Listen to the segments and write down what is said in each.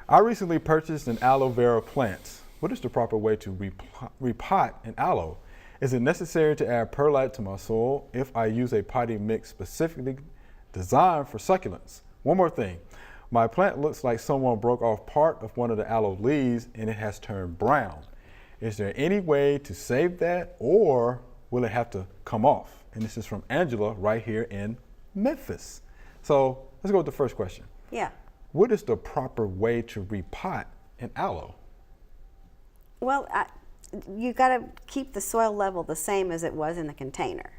I recently purchased an aloe vera plant. What is the proper way to repot an aloe? Is it necessary to add perlite to my soil if I use a potting mix specifically designed for succulents? One more thing. My plant looks like someone broke off part of one of the aloe leaves and it has turned brown. Is there any way to save that, or will it have to come off? And this is from Angela right here in Memphis. So let's go with the first question. Yeah. What is the proper way to repot an aloe? Well, you got to keep the soil level the same as it was in the container.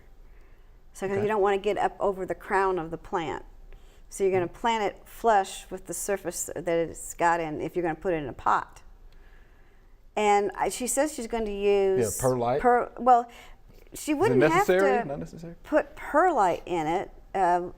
So you don't want to get up over the crown of the plant. So you're going to plant it flush with the surface that it's got in if you're going to put it in a pot. And she says she's going to use perlite. Well, she wouldn't have to Not necessary? put perlite in it,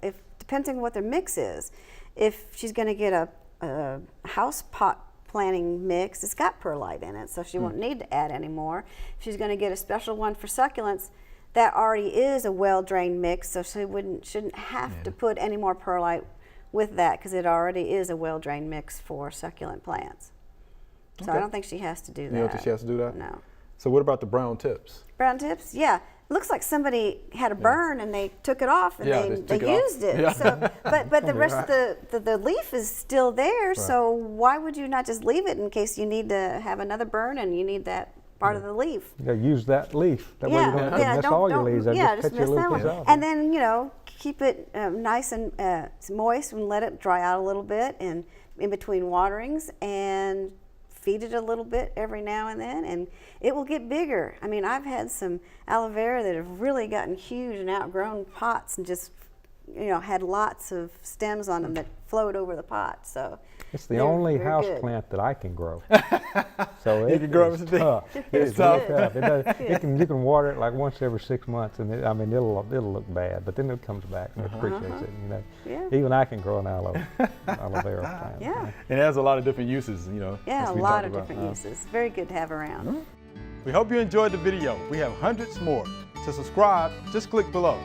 if depending on what their mix is. If she's going to get a house pot planting mix, it's got perlite in it, so she won't need to add any more. If she's going to get a special one for succulents, that already is a well-drained mix, so she shouldn't have to put any more perlite with that because it already is a well-drained mix for succulent plants. So I don't think she has to do that. You don't think she has to do that? No. So what about the brown tips? Brown tips? Yeah. It looks like somebody had a burn and they took it off and they used it. Yeah. So, but the rest of the leaf is still there, so why would you not just leave it in case you need to have another burn and you need that part of the leaf? You gotta use that leaf. That way you don't have to miss all your leaves. Just cut your miss that little piece one. off. And then, keep it nice and moist and let it dry out a little bit and in between waterings, and feed it a little bit every now and then, and it will get bigger. I mean, I've had some aloe vera that have really gotten huge and outgrown pots and just, had lots of stems on them that float over the pot. So it's the only house plant that I can grow. So you can grow it tough. It's tough. You can water it like once every 6 months, and it'll look bad, but then it comes back and it appreciates it. Even I can grow an aloe vera plant. Yeah. And it has a lot of different uses, Yeah, a lot of different uses. Very good to have around. We hope you enjoyed the video. We have hundreds more. To subscribe, just click below.